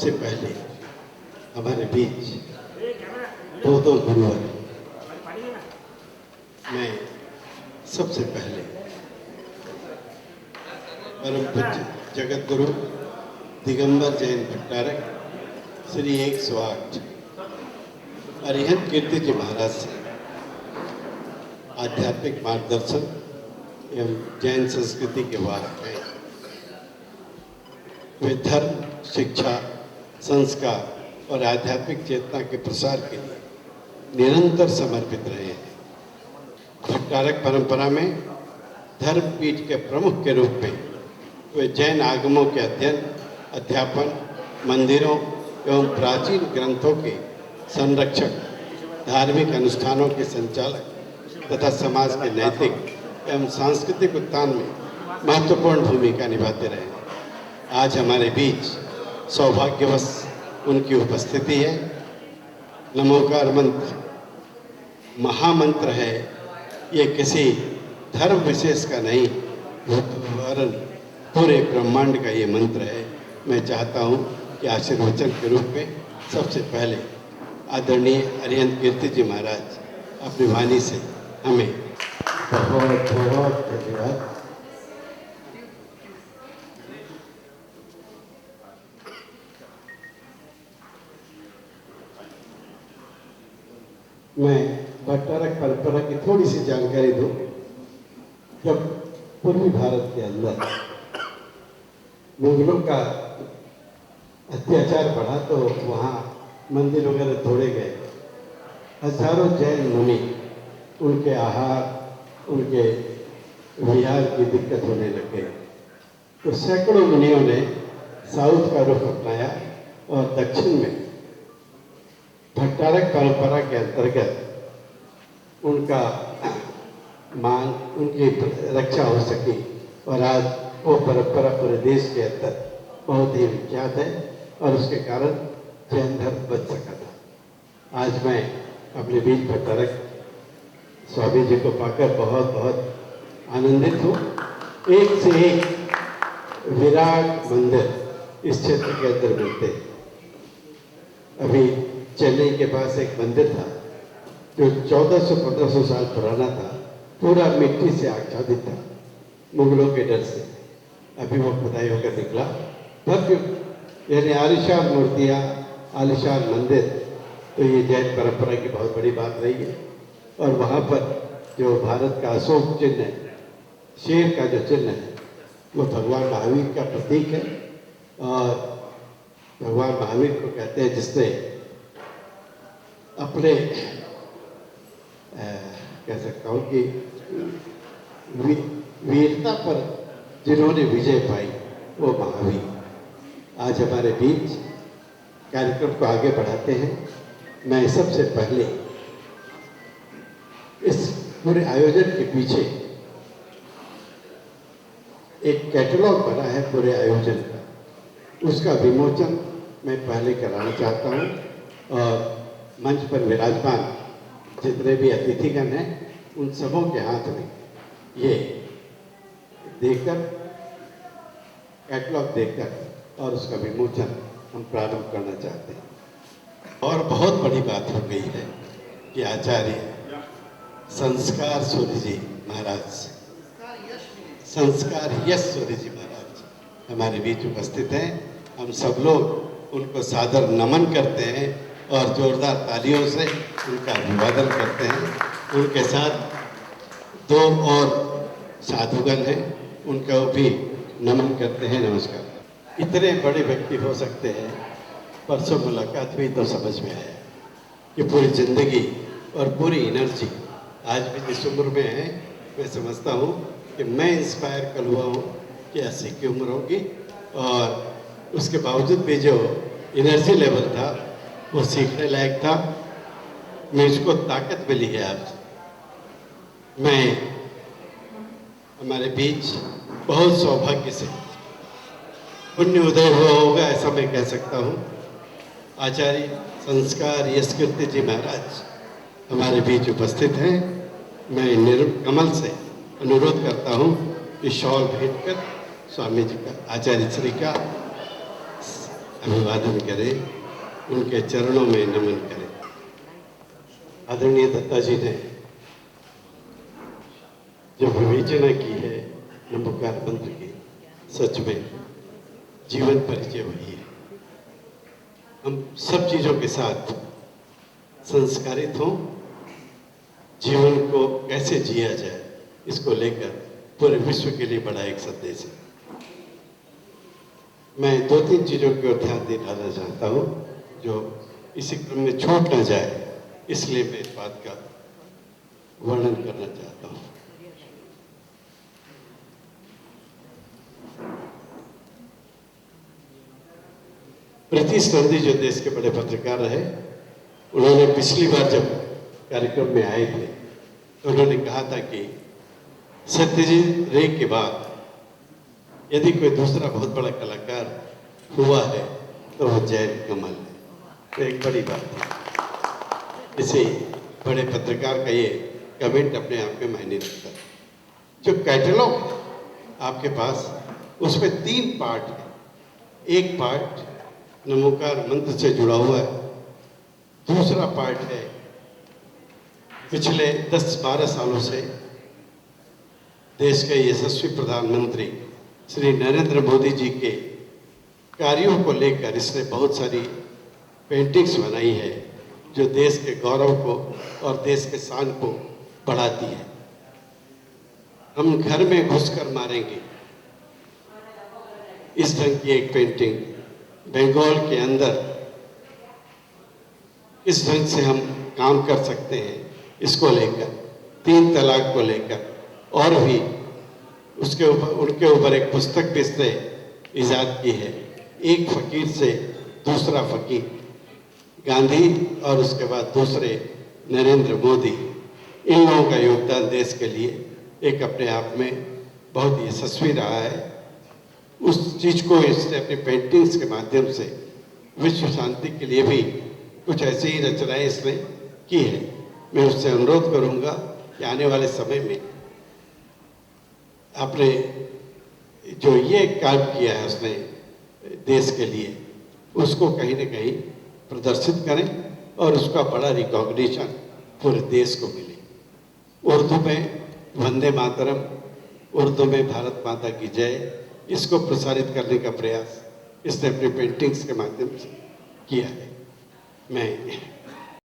से पहले हमारे बीच दो गुरुवर। मैं सबसे पहले परम पूज्य जगत गुरु दिगंबर जैन भट्टारक श्री 108 अरिहंत कीर्ति जी महाराज से आध्यात्मिक मार्गदर्शन एवं जैन संस्कृति के वाहक हैं। वे धर्म, शिक्षा, संस्कार और आध्यात्मिक चेतना के प्रसार के लिए निरंतर समर्पित रहे हैं। भट्टारक परंपरा में धर्मपीठ के प्रमुख के रूप में वे जैन आगमों के अध्ययन, अध्यापन, मंदिरों एवं प्राचीन ग्रंथों के संरक्षक, धार्मिक अनुष्ठानों के संचालक तथा समाज के नैतिक एवं सांस्कृतिक उत्थान में महत्वपूर्ण भूमिका निभाते रहे हैं। आज हमारे बीच सौभाग्यवश उनकी उपस्थिति है। नमोकार मंत्र महामंत्र है। ये किसी धर्म विशेष का नहीं, वरन पूरे ब्रह्मांड का ये मंत्र है। मैं चाहता हूँ कि आशीर्वचन के रूप में सबसे पहले आदरणीय अरिहंत कीर्ति जी महाराज अपनी वाणी से हमें बहुत बहुत धन्यवाद। मैं भट्टारक परंपरा की थोड़ी सी जानकारी दूं। जब पूर्वी भारत के अंदर मुगलों का अत्याचार बढ़ा तो वहाँ मंदिर वगैरह तोड़े गए। हजारों जैन मुनि, उनके आहार, उनके विहार की दिक्कत होने लगे तो सैकड़ों मुनियों ने साउथ का रुख अपनाया और दक्षिण में भट्टारक परंपरा के अंतर्गत उनका मान, उनकी रक्षा हो सकी और आज वो परंपरा पूरे देश के अंदर बहुत ही विख्यात है और उसके कारण जैन धर्म बच सका था। आज मैं अपने बीच भट्टारक स्वामी जी को पाकर बहुत बहुत आनंदित हूँ। एक से एक विराट मंदिर इस क्षेत्र के अंदर मिलते हैं। अभी चेन्नई के पास एक मंदिर था जो 1400-1500 साल पुराना था, पूरा मिट्टी से आच्छादित था मुगलों के डर से। अभी वो खुदाई होकर निकला। भव्य यानी आलिशान मूर्तियाँ, आलिशान मंदिर, तो ये जैन परंपरा की बहुत बड़ी बात रही है। और वहाँ पर जो भारत का अशोक चिन्ह है, शेर का जो चिन्ह है, वो भगवान महावीर का प्रतीक है। और भगवान महावीर को कहते हैं जिसने अपने कह सकता हूँ कि वीरता पर जिन्होंने विजय पाई वो महावीर। आज हमारे बीच कार्यक्रम को आगे बढ़ाते हैं। मैं सबसे पहले इस पूरे आयोजन के पीछे एक कैटलॉग बना है पूरे आयोजन का, उसका विमोचन मैं पहले कराना चाहता हूँ। और मंच पर विराजमान जितने भी अतिथिगण हैं उन सबों के हाथ में ये देकर, कैटलॉग देकर और उसका विमोचन हम प्रारंभ करना चाहते हैं। और बहुत बड़ी बात हो गई है कि आचार्य संस्कार सूर्य जी महाराज, संस्कार यश सूर्य जी महाराज हमारे बीच उपस्थित हैं। हम सब लोग उनको सादर नमन करते हैं और जोरदार तालियों से उनका अभिवादन करते हैं। उनके साथ दो और साधुगण हैं, उनका भी नमन करते हैं। नमस्कार। इतने बड़े व्यक्ति हो सकते हैं, परसों मुलाकात हुई तो समझ में आया कि पूरी जिंदगी और पूरी एनर्जी आज भी जिस उम्र में है, मैं समझता हूँ कि मैं इंस्पायर कल हुआ हूँ कि 80 की उम्र होगी और उसके बावजूद भी जो एनर्जी लेवल था वो सीखने लायक था। मुझको ताकत मिली है आज। मैं हमारे बीच बहुत सौभाग्य से पुण्य उदय हुआ होगा ऐसा मैं कह सकता हूँ। आचार्य संस्कार यश कीर्ति जी महाराज हमारे बीच उपस्थित हैं। मैं निर्कमल से अनुरोध करता हूँ कि शॉल भेंट कर स्वामी जी का, आचार्य श्री का अभिवादन करें, उनके चरणों में नमन करें। आदरणीय दत्ता जी ने जो विवेचना की है नमोकार मंत्र की, सच में जीवन परिचय वही है। हम सब चीज़ों के साथ संस्कारित हों, जीवन को कैसे जिया जाए इसको लेकर पूरे विश्व के लिए बड़ा एक संदेश है। मैं 2-3 चीज़ों की ओर ध्यान दिलाना चाहता हूँ जो इसी क्रम में छूट न जाए, इसलिए मैं इस बात का वर्णन करना चाहता हूँ। प्रीतिश नंदी जो देश के बड़े पत्रकार रहे, उन्होंने पिछली बार जब कार्यक्रम में आए थे तो उन्होंने कहा था कि सत्यजीत रे के बाद यदि कोई दूसरा बहुत बड़ा कलाकार हुआ है तो वो जयंत कमल है। तो एक बड़ी बात है। इसे बड़े पत्रकार का ये कमेंट अपने आप में मायने रखता है। जो कैटलॉग है आपके पास, उसमें 3 पार्ट है। एक पार्ट नमोकार मंत्र से जुड़ा हुआ है, दूसरा पार्ट है पिछले 10-12 सालों से देश के यशस्वी प्रधानमंत्री श्री नरेंद्र मोदी जी के कार्यों को लेकर इसने बहुत सारी पेंटिंग्स बनाई है जो देश के गौरव को और देश के शान को बढ़ाती है। हम घर में घुसकर मारेंगे, इस ढंग की एक पेंटिंग बंगाल के अंदर इस ढंग से हम काम कर सकते हैं, इसको लेकर 3 तलाक को लेकर और भी उसके ऊपर उनके ऊपर एक पुस्तक भी इसने ईजाद की है, एक फकीर से दूसरा फकीर, गांधी और उसके बाद दूसरे नरेंद्र मोदी। इन लोगों का योगदान देश के लिए एक अपने आप में बहुत यशस्वी रहा है। उस चीज़ को इसने अपनी पेंटिंग्स के माध्यम से विश्व शांति के लिए भी कुछ ऐसी ही रचनाएं इसने की है। मैं उससे अनुरोध करूंगा कि आने वाले समय में आपने जो ये काम किया है उसने देश के लिए, उसको कहीं न कहीं प्रदर्शित करें और उसका बड़ा रिकॉग्निशन पूरे देश को मिले। उर्दू में वंदे मातरम, उर्दू में भारत माता की जय, इसको प्रसारित करने का प्रयास इसने अपनी पेंटिंग्स के माध्यम से किया है। मैं